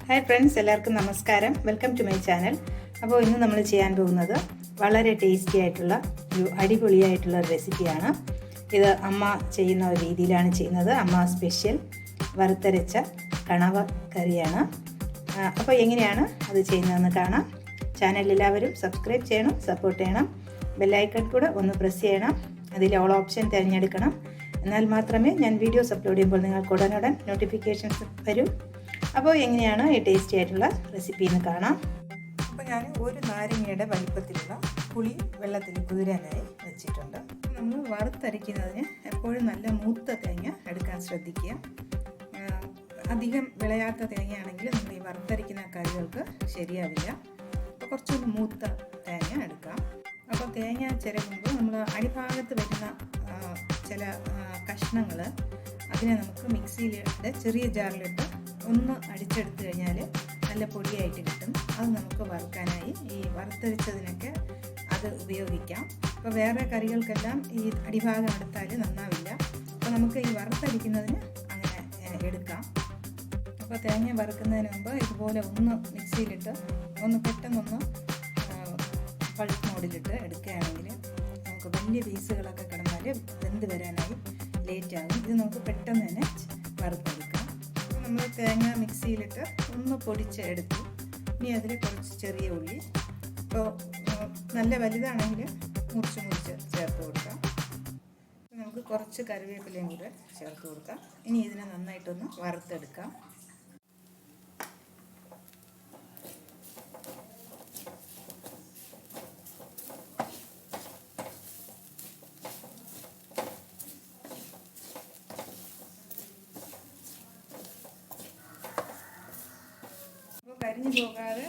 Hi friends, എല്ലാവർക്കും നമസ്കാരം. Welcome to my channel. അപ്പോൾ ഇന്ന് നമ്മൾ ചെയ്യാൻ പോകുന്നത് വളരെ ടേസ്റ്റി ആയിട്ടുള്ള ഒരു അടിപൊളിയായിട്ടുള്ള റെസിപ്പിയാണ്. ഇത് അമ്മ ചെയ്യുന്ന ഒരു രീതിയിലാണ് ചെയ്യുന്നത്. അമ്മ സ്പെഷ്യൽ വറുത്തരച്ച കണവ കറിയാണ്. അപ്പോൾ എങ്ങനെയാണ് അത് ചെയ്യുന്നതെന്ന് കാണാം. ചാനൽ എല്ലാവരും സബ്സ്ക്രൈബ് ചെയ്യണം, സപ്പോർട്ട് ചെയ്യണം. ബെല്ലൈക്കൺ കൂടെ ഒന്ന് പ്രസ് ചെയ്യണം. അതിൽ ഓൾ ഓപ്ഷൻ തിരഞ്ഞെടുക്കണം. എന്നാൽ മാത്രമേ ഞാൻ വീഡിയോസ് അപ്ലോഡ് ചെയ്യുമ്പോൾ നിങ്ങൾക്ക് ഉടനുടൻ നോട്ടിഫിക്കേഷൻസ് വരും. അപ്പോൾ എങ്ങനെയാണ് ഈ ടേസ്റ്റി ആയിട്ടുള്ള റെസിപ്പി എന്ന് കാണാം. അപ്പോൾ ഞാൻ ഒരു നാരങ്ങയുടെ വലിപ്പത്തിലുള്ള പുളി വെള്ളത്തിൽ കുതിരാനായി വെച്ചിട്ടുണ്ട്. നമ്മൾ വറുത്തരയ്ക്കുന്നതിന് എപ്പോഴും നല്ല മൂത്ത തേങ്ങ എടുക്കാൻ ശ്രദ്ധിക്കുക. അധികം വിളയാത്ത തേങ്ങയാണെങ്കിൽ നമ്മൾ ഈ വറുത്തരയ്ക്കുന്ന കറികൾക്ക് ശരിയാവില്ല. അപ്പോൾ കുറച്ചുകൂടി മൂത്ത തേങ്ങ എടുക്കാം. അപ്പോൾ തേങ്ങ ചിരകുമ്പോൾ നമ്മൾ അടിഭാഗത്ത് വരുന്ന ചില കഷ്ണങ്ങൾ അതിനെ നമുക്ക് മിക്സിയിലിട്ട് ചെറിയ ജാറിലിട്ട് ഒന്ന് അടിച്ചെടുത്ത് കഴിഞ്ഞാൽ നല്ല പൊടിയായിട്ട് കിട്ടും. അത് നമുക്ക് വറുക്കാനായി ഈ വറുത്തരച്ചതിനൊക്കെ അത് ഉപയോഗിക്കാം. അപ്പോൾ വേറെ കറികൾക്കെല്ലാം ഈ അടിഭാഗം എടുത്താൽ നന്നാവില്ല. അപ്പോൾ നമുക്ക് ഈ വറുത്തരിക്കുന്നതിന് അങ്ങനെ എടുക്കാം. അപ്പോൾ തേങ്ങ വറുക്കുന്നതിന് മുമ്പ് ഇതുപോലെ ഒന്ന് മിക്സിയിലിട്ട് ഒന്ന് പെട്ടെന്നൊന്ന് പൾപ്പ് മോഡിലിട്ട് എടുക്കുകയാണെങ്കിൽ നമുക്ക് വലിയ പീസുകളൊക്കെ കിടന്നാൽ വെന്ത് വരാനായി ലേറ്റാകും. ഇത് നമുക്ക് പെട്ടെന്ന് തന്നെ വറുത്തെടുക്കാം. അപ്പോൾ നമ്മൾ തേങ്ങ മിക്സിയിലിട്ട് ഒന്ന് പൊടിച്ച് എടുത്തു. ഇനി അതിൽ കുറച്ച് ചെറിയ ഉള്ളി, ഇപ്പോൾ നല്ല വലുതാണെങ്കിൽ മുറിച്ച് ചേർത്ത് കൊടുക്കാം. നമുക്ക് കുറച്ച് കറിവേപ്പിലയും കൂടെ ചേർത്ത് കൊടുക്കാം. ഇനി ഇതിനെ നന്നായിട്ടൊന്ന് വറുത്തെടുക്കാം. കരിഞ്ഞു പോകാതെ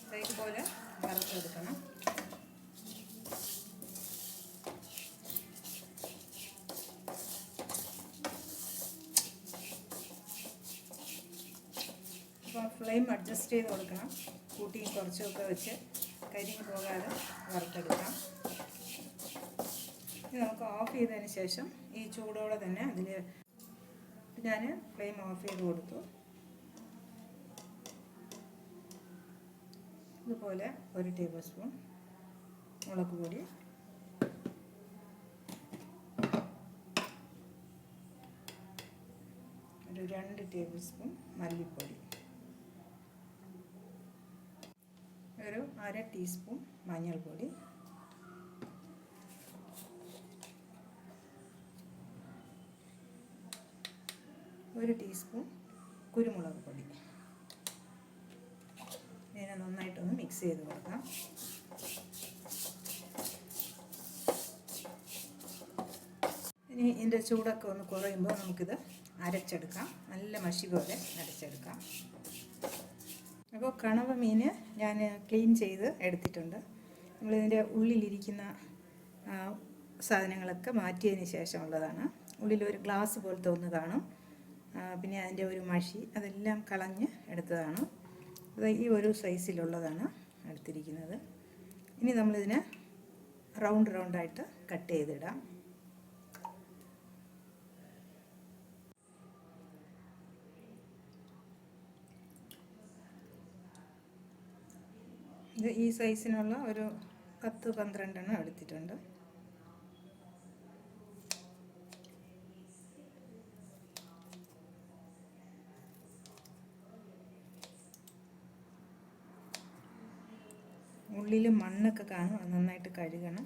ഇതേപോലെ വറുത്തെടുക്കണം. അപ്പോൾ ഫ്ലെയിം അഡ്ജസ്റ്റ് ചെയ്ത് കൊടുക്കണം. കൂട്ടിയും കുറച്ചുമൊക്കെ വെച്ച് കരിഞ്ഞു പോകാതെ വറുത്തെടുക്കാം. ഇനി നമുക്ക് ഓഫ് ചെയ്തതിന് ശേഷം ഈ ചൂടോടെ തന്നെ അതിൽ ഞാൻ ഫ്ലെയിം ഓഫ് ചെയ്ത് കൊടുത്തു. ഇതുപോലെ 1 ടേബിൾ സ്പൂൺ മുളക് പൊടി, ഒരു 2 ടേബിൾ സ്പൂൺ മല്ലിപ്പൊടി, ഒരു 1/2 ടീസ്പൂൺ മഞ്ഞൾപ്പൊടി, ഒരു ടീസ്പൂൺ കുരുമുളക് പൊടി. ഇതിനെ നന്നായിട്ടൊന്ന് മിക്സ് ചെയ്ത് കൊടുക്കാം. ഇനി ഇതിൻ്റെ ചൂടൊക്കെ ഒന്ന് കുറയുമ്പോൾ നമുക്കിത് അരച്ചെടുക്കാം. നല്ല മഷി പോലെ അരച്ചെടുക്കാം. അപ്പോൾ കണവ മീൻ ഞാൻ ക്ലീൻ ചെയ്ത് എടുത്തിട്ടുണ്ട്. നമ്മളിതിൻ്റെ ഉള്ളിലിരിക്കുന്ന സാധനങ്ങളൊക്കെ മാറ്റിയതിന് ശേഷമുള്ളതാണ്. ഉള്ളിലൊരു ഗ്ലാസ് പോലത്തെ ഒന്ന് കാണും. പിന്നെ അതിൻ്റെ ഒരു മഷി അതെല്ലാം കളഞ്ഞ് എടുത്തതാണ്. അത് ഈ ഒരു സൈസിലുള്ളതാണ് എടുത്തിരിക്കുന്നത്. ഇനി നമ്മളിതിനെ റൗണ്ടായിട്ട് കട്ട് ചെയ്തിടാം. ഇത് ഈ സൈസിനുള്ള ഒരു 10-12 എണ്ണം എടുത്തിട്ടുണ്ട്. ഉള്ളിൽ മണ്ണൊക്കെ കാണും. അത് നന്നായിട്ട് കഴുകണം.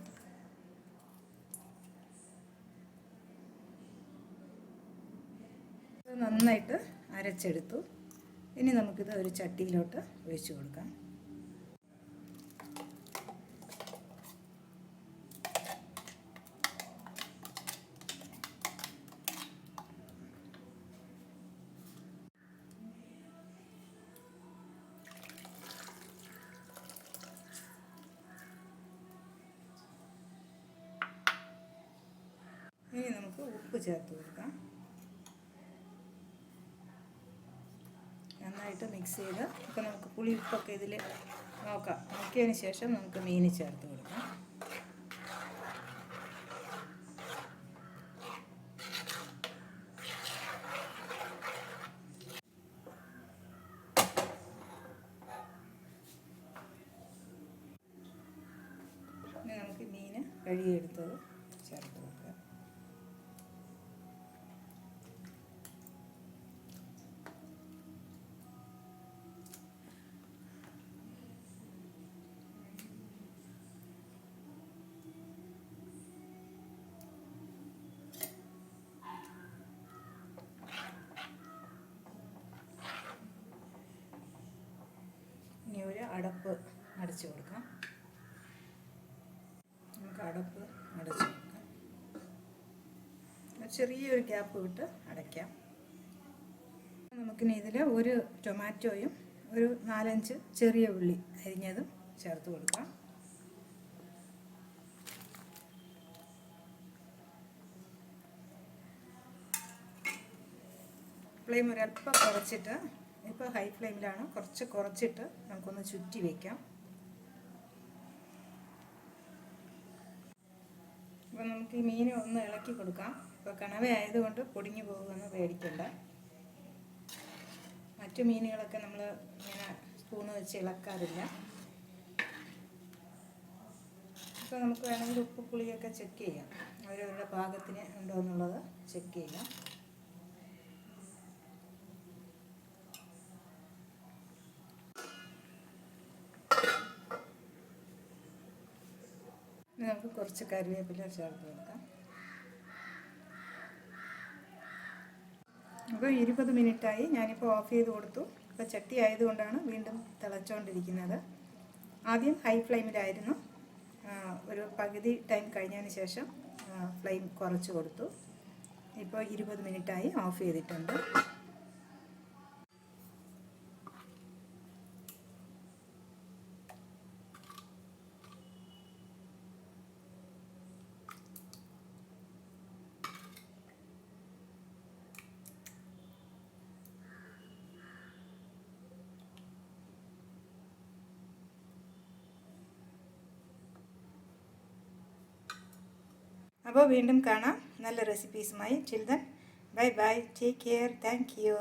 ഇത് നന്നായിട്ട് അരച്ചെടുത്തു. ഇനി നമുക്കിത് ഒരു ചട്ടിയിലോട്ട് ഒഴിച്ചു കൊടുക്കാം. ഇനി നമുക്ക് ഉപ്പ് ചേർത്ത് കൊടുക്കാം. നന്നായിട്ട് മിക്സ് ചെയ്ത് ഇപ്പോൾ നമുക്ക് പുളി ഉപ്പൊക്കെ ഇതിൽ നോക്കാം. നോക്കിയതിന് ശേഷം നമുക്ക് മീൻ ചേർത്ത് കൊടുക്കാം. കഴുകിയെടുത്തത് ചേർത്ത് കൊടുക്കുക. ഇനി ഒരു അടപ്പ് അടച്ചു കൊടുക്കാം. നമുക്ക് അടപ്പ് അടച്ചു കൊടുക്കാം. ചെറിയൊരു ഗ്യാപ്പ് വിട്ട് അടയ്ക്കാം. നമുക്കിനി ഇതിൽ ഒരു ടൊമാറ്റോയും ഒരു 4-5 ചെറിയ ഉള്ളി അരിഞ്ഞതും ചേർത്ത് കൊടുക്കാം. ഫ്ലെയിം ഒരല്പം കുറച്ചിട്ട്, ഇപ്പോൾ ഹൈ ഫ്ലെയിമിലാണ്, കുറച്ചിട്ട് നമുക്കൊന്ന് ചുറ്റി വയ്ക്കാം. അപ്പോൾ നമുക്ക് ഈ മീൻ ഒന്ന് ഇളക്കി കൊടുക്കാം. ഇപ്പോൾ കണവ ആയതുകൊണ്ട് പൊടിഞ്ഞു പോകുമെന്ന് പേടിക്കണ്ട. മറ്റു മീനുകളൊക്കെ നമ്മൾ ഇങ്ങനെ സ്പൂണ് വെച്ച് ഇളക്കാറില്ല. ഇപ്പോൾ നമുക്ക് വേണമെങ്കിൽ ഉപ്പ് പുളിയൊക്കെ ചെക്ക് ചെയ്യാം. അവരവരുടെ പാകത്തിന് ഉണ്ടോ എന്നുള്ളത് ചെക്ക് ചെയ്യാം. നമുക്ക് കുറച്ച് കറിവേപ്പില ചേർത്ത് കൊടുക്കാം. അപ്പോൾ 20 മിനിറ്റായി. ഞാനിപ്പോൾ ഓഫ് ചെയ്ത് കൊടുത്തു. ഇപ്പോൾ ചട്ടി ആയതുകൊണ്ടാണ് വീണ്ടും തിളച്ചുകൊണ്ടിരിക്കുന്നത്. ആദ്യം ഹൈ ഫ്ലെയിമിലായിരുന്നു. ഒരു പകുതി ടൈം കഴിഞ്ഞതിന് ശേഷം ഫ്ലെയിം കുറച്ച് കൊടുത്തു. ഇപ്പോൾ 20 മിനിറ്റായി ഓഫ് ചെയ്തിട്ടുണ്ട്. അപ്പോൾ വീണ്ടും കാണാം നല്ല റെസിപ്പീസുമായി. Till then bye bye, take care, thank U.